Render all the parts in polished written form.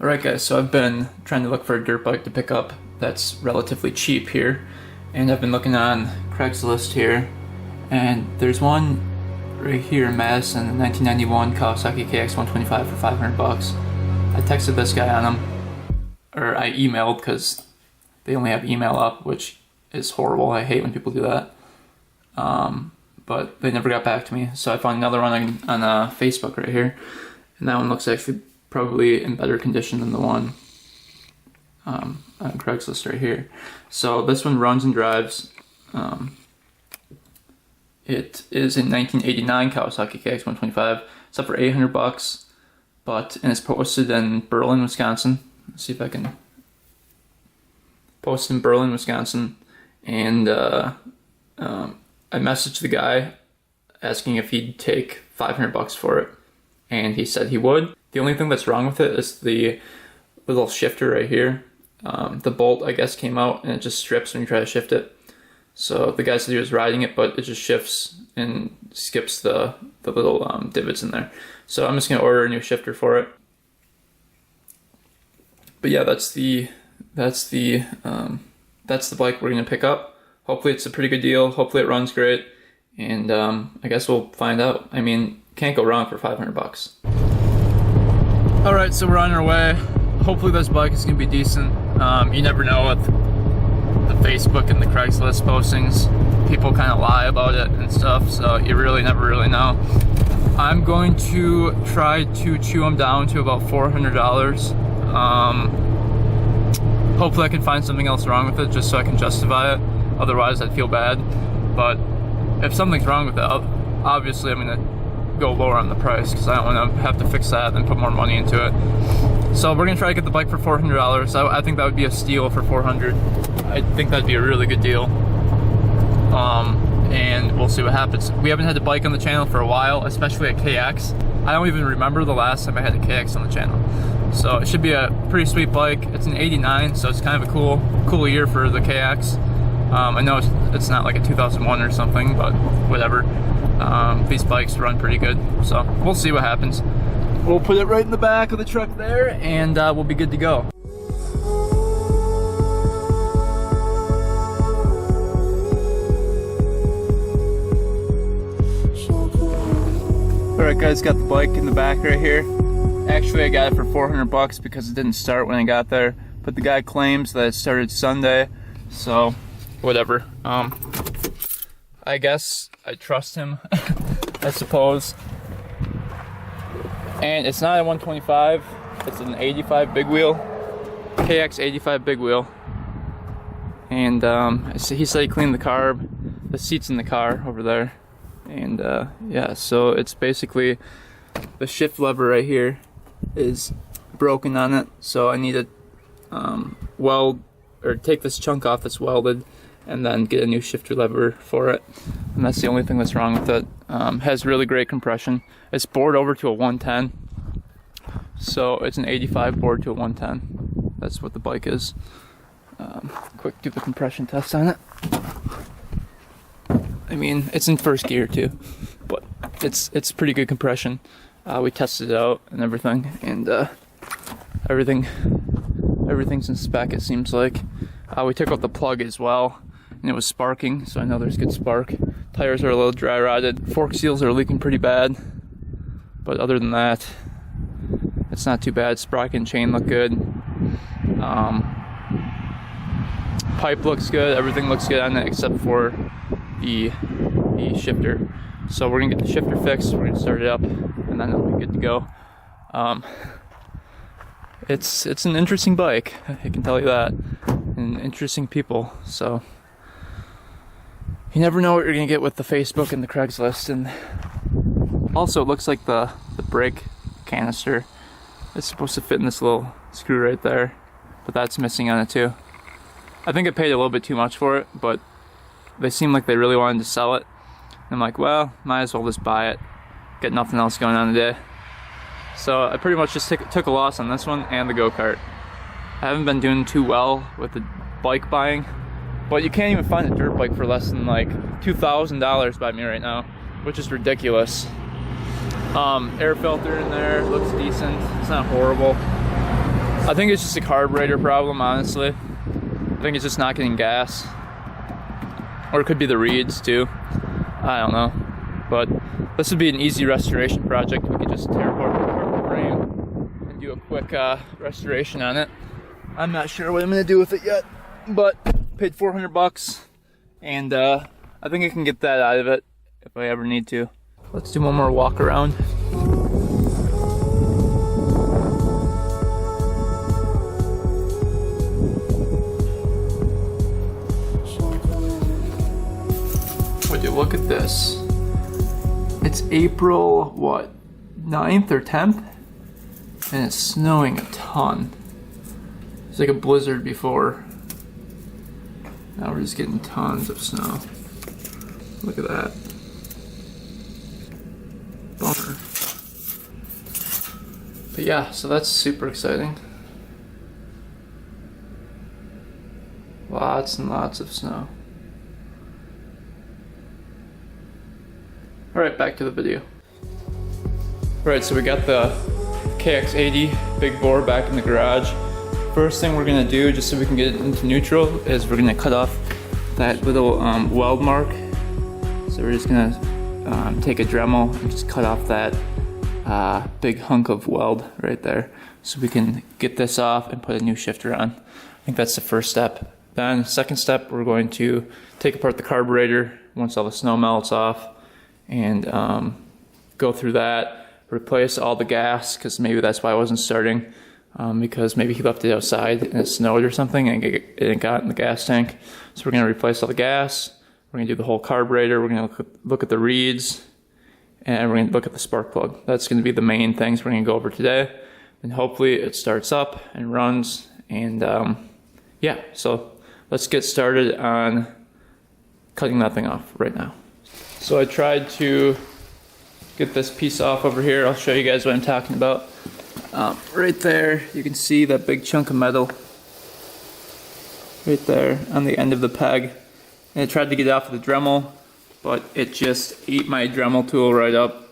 Alright guys, so I've been trying to look for a dirt bike to pick up that's relatively cheap here, and I've been looking on Craigslist here, and there's one right here in Madison, a 1991 Kawasaki Kx125 for 500 bucks. I texted this guy on them, or I emailed because they only have email up, which is horrible. I hate when people do that. But they never got back to me, so I found another one on Facebook right here, and that one looks actually probably in better condition than the one on Craigslist right here. So this one runs and drives. It is a 1989 Kawasaki Kx125. It's up for 800 bucks, and it's posted in Berlin, Wisconsin. Let's see if I can post in Berlin, Wisconsin, and I messaged the guy asking if he'd take 500 bucks for it, and he said he would. The only thing that's wrong with it is the little shifter right here. The bolt, I guess, came out and it just strips when you try to shift it. So the guy said he was riding it, but it just shifts and skips the little divots in there. So I'm just gonna order a new shifter for it. But yeah, that's the bike we're gonna pick up. Hopefully it's a pretty good deal. Hopefully it runs great, and I guess we'll find out. I mean, can't go wrong for 500 bucks. All right, so we're on our way. Hopefully this bike is gonna be decent. You never know with the Facebook and the Craigslist postings. People kind of lie about it and stuff, so you really never really know. I'm going to try to chew them down to about $400. Hopefully I can find something else wrong with it just so I can justify it. Otherwise I'd feel bad. But if something's wrong with it, obviously I'm gonna go lower on the price because I don't want to have to fix that and put more money into it. So we're gonna try to get the bike for $400. I think that would be a steal for $400. I think that'd be a really good deal. And we'll see what happens. We haven't had a bike on the channel for a while, especially a KX. I don't even remember the last time I had a KX on the channel. So it should be a pretty sweet bike. It's an 89, so it's kind of a cool year for the KX. I know it's not like a 2001 or something, but whatever. These bikes run pretty good, so we'll see what happens. We'll put it right in the back of the truck there, and we'll be good to go. Alright guys, got the bike in the back right here. Actually I got it for 400 bucks because it didn't start when I got there, but the guy claims that it started Sunday, so whatever. I guess I trust him, I suppose. And it's not a 125, it's an 85 big wheel, Kx80 big wheel. And he said he cleaned the carb, the seats in the car over there. And yeah, so it's basically the shift lever right here is broken on it, so I need to weld or take this chunk off that's welded and then get a new shifter lever for it, and that's the only thing that's wrong with it. Has really great compression. It's bored over to a 110, so it's an 85 bored to a 110. That's what the bike is. Quick do the compression test on it. I mean, it's in first gear too, but it's pretty good compression. We tested it out and everything, and everything's in spec, it seems like. We took out the plug as well, and it was sparking, so I know there's good spark. Tires are a little dry rotted. Fork seals are leaking pretty bad, but other than that, it's not too bad. Sprocket and chain look good. Pipe looks good. Everything looks good on it except for the shifter. So we're gonna get the shifter fixed, we're gonna start it up, and then it'll be good to go. It's an interesting bike, I can tell you that, and interesting people, so you never know what you're gonna get with the Facebook and the Craigslist. And also it looks like the brake canister is supposed to fit in this little screw right there, but that's missing on it too. I think I paid a little bit too much for it, but they seem like they really wanted to sell it. I'm like, well, might as well just buy it. Get nothing else going on today. So I pretty much just took a loss on this one and the go-kart. I haven't been doing too well with the bike buying, but you can't even find a dirt bike for less than like $2,000 by me right now, which is ridiculous. Air filter in there, looks decent, it's not horrible. I think it's just a carburetor problem, honestly. I think it's just not getting gas. Or it could be the reeds too. I don't know. But this would be an easy restoration project. We could just tear apart the frame and do a quick restoration on it. I'm not sure what I'm gonna do with it yet, but paid 400 bucks, and I think I can get that out of it if I ever need to. Let's do one more walk around. Would you look at this? It's April, what, 9th or 10th? And it's snowing a ton. It's like a blizzard before. Now we're just getting tons of snow. Look at that. Bummer. But yeah, so that's super exciting. Lots and lots of snow. Alright, back to the video. Alright, so we got the Kx80 big bore back in the garage. First thing we're gonna do, just so we can get it into neutral, is we're gonna cut off that little weld mark. So we're just gonna take a Dremel and just cut off that big hunk of weld right there, so we can get this off and put a new shifter on. I think that's the first step. Then, second step, we're going to take apart the carburetor once all the snow melts off, and go through that, replace all the gas, because maybe that's why I wasn't starting, because maybe he left it outside and it snowed or something and it got in the gas tank. So we're going to replace all the gas, we're going to do the whole carburetor, we're going to look at the reeds, and we're going to look at the spark plug. That's going to be the main things we're going to go over today, and hopefully it starts up and runs, and yeah, so let's get started on cutting that thing off right now. So I tried to get this piece off over here. I'll show you guys what I'm talking about. Right there, you can see that big chunk of metal right there on the end of the peg. And I tried to get it off with the Dremel, but it just ate my Dremel tool right up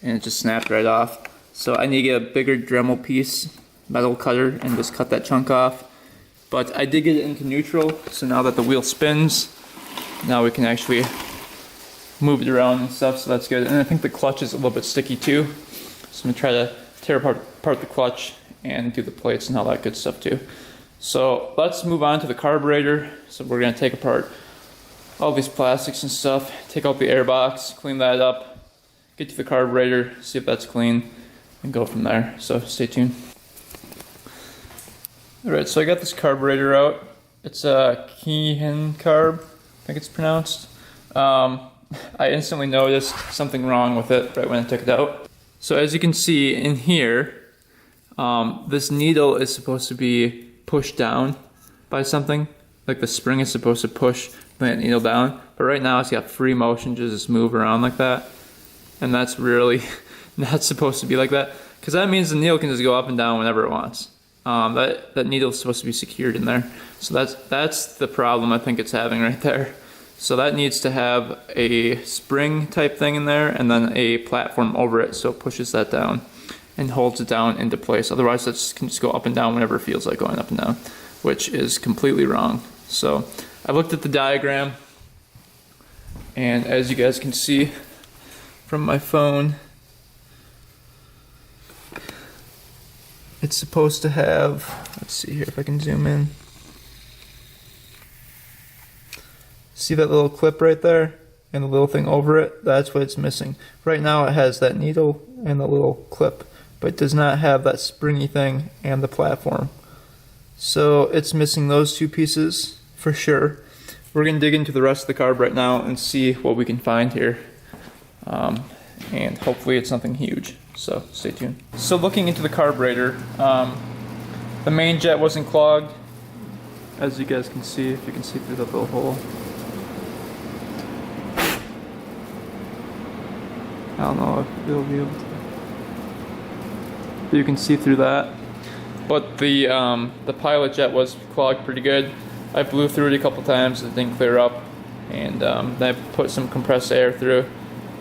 and it just snapped right off. So I need to get a bigger Dremel piece, metal cutter, and just cut that chunk off. But I did get it into neutral, so now that the wheel spins, now we can actually move it around and stuff, so that's good. And I think the clutch is a little bit sticky too, so I'm gonna try to tear apart the clutch and do the plates and all that good stuff too. So let's move on to the carburetor. So we're gonna take apart all these plastics and stuff, take out the air box, clean that up, get to the carburetor, see if that's clean, and go from there. So stay tuned. Alright, so I got this carburetor out. It's a Keihin carb, I think it's pronounced. I instantly noticed something wrong with it right when I took it out. So as you can see in here, this needle is supposed to be pushed down by something. Like the spring is supposed to push that needle down. But right now it's got free motion to just move around like that. And that's really not supposed to be like that. Because that means the needle can just go up and down whenever it wants. That needle is supposed to be secured in there. So that's the problem I think it's having right there. So that needs to have a spring type thing in there and then a platform over it, so it pushes that down and holds it down into place. Otherwise that can just go up and down whenever it feels like going up and down, which is completely wrong. So I looked at the diagram, and as you guys can see from my phone, it's supposed to have, let's see here if I can zoom in. See that little clip right there and the little thing over it? That's what it's missing. Right now it has that needle and the little clip, but it does not have that springy thing and the platform. So it's missing those two pieces for sure. We're going to dig into the rest of the carb right now and see what we can find here. And hopefully it's something huge. So stay tuned. So looking into the carburetor, the main jet wasn't clogged, as you guys can see, if you can see through that little hole. I don't know if you'll be able to. You can see through that. But the pilot jet was clogged pretty good. I blew through it a couple times, it didn't clear up. And then I put some compressed air through,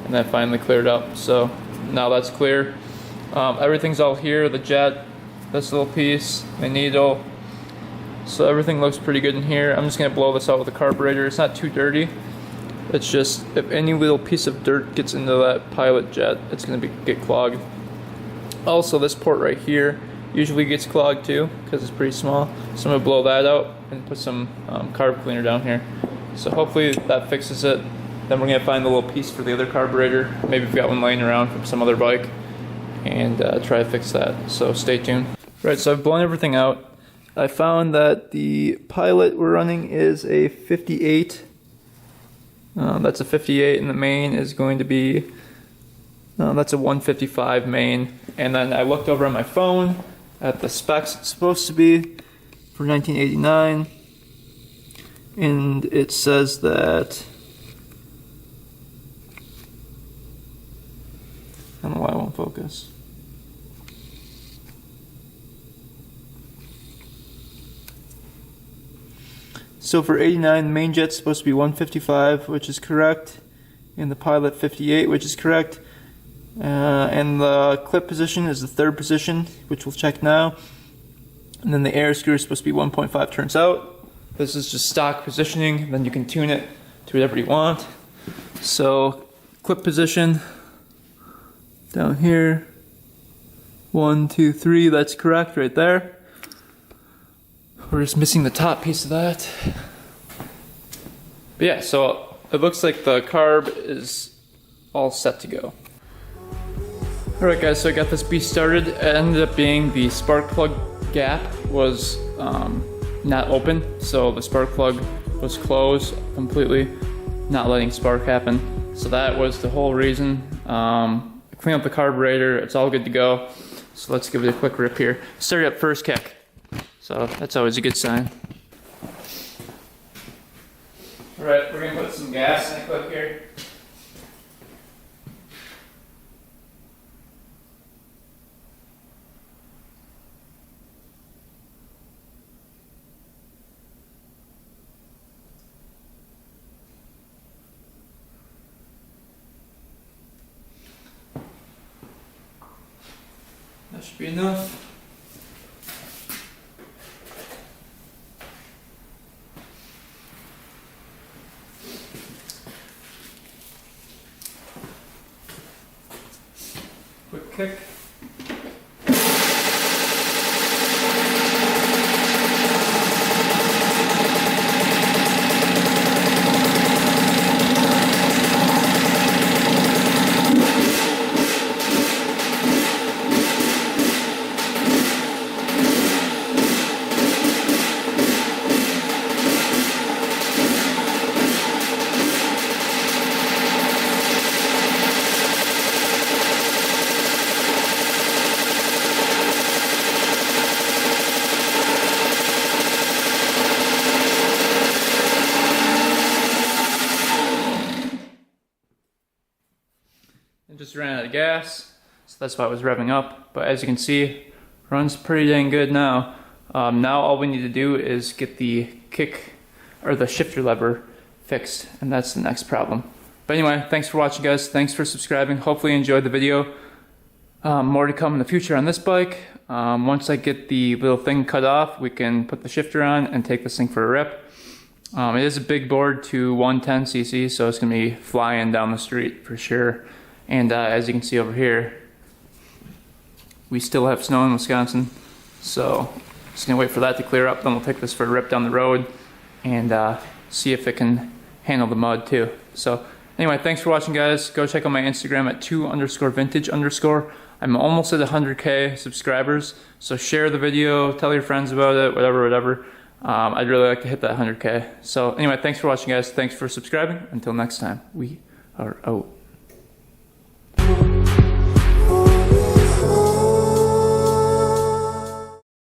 and that finally cleared up. So now that's clear. Everything's all here, the jet, this little piece, my needle. So everything looks pretty good in here. I'm just gonna blow this out with a carburetor. It's not too dirty. It's just, if any little piece of dirt gets into that pilot jet, it's gonna get clogged. Also, this port right here usually gets clogged too, because it's pretty small. So I'm gonna blow that out and put some carb cleaner down here. So hopefully that fixes it. Then we're gonna find the little piece for the other carburetor. Maybe we've got one laying around from some other bike, and try to fix that. So stay tuned. Right, so I've blown everything out. I found that the pilot we're running is a 58. That's a 58, and the main is going to be, that's a 155 main. And then I looked over on my phone at the specs it's supposed to be for 1989, and it says that, I don't know why it won't focus. So for 89, the main jet's supposed to be 155, which is correct, and the pilot 58, which is correct. And the clip position is the third position, which we'll check now. And then the air screw is supposed to be 1.5 turns out. This is just stock positioning, then you can tune it to whatever you want. So clip position down here, 1, 2, 3, that's correct right there. We're just missing the top piece of that. But yeah, so it looks like the carb is all set to go. Alright guys, so I got this beast started. It ended up being the spark plug gap was not open, so the spark plug was closed completely, not letting spark happen. So that was the whole reason. Clean up the carburetor, it's all good to go. So let's give it a quick rip here. Start up first kick. So that's always a good sign. Alright, we're going to put some gas in the clip here. That should be enough. Quick kick. It just ran out of gas, so that's why it was revving up. But as you can see, runs pretty dang good now. Now all we need to do is get the kick or the shifter lever fixed, and that's the next problem. But anyway, thanks for watching guys, thanks for subscribing. Hopefully you enjoyed the video. More to come in the future on this bike. Once I get the little thing cut off, we can put the shifter on and take this thing for a rip. It is a big board to 110cc, so it's going to be flying down the street for sure. And as you can see over here, we still have snow in Wisconsin, so just gonna wait for that to clear up. Then we'll take this for a rip down the road and see if it can handle the mud too. So anyway, thanks for watching guys. Go check out my Instagram at 2_vintage_. I'm almost at 100K subscribers, so share the video, tell your friends about it, whatever. I'd really like to hit that 100K. So anyway, thanks for watching guys. Thanks for subscribing. Until next time, we are out.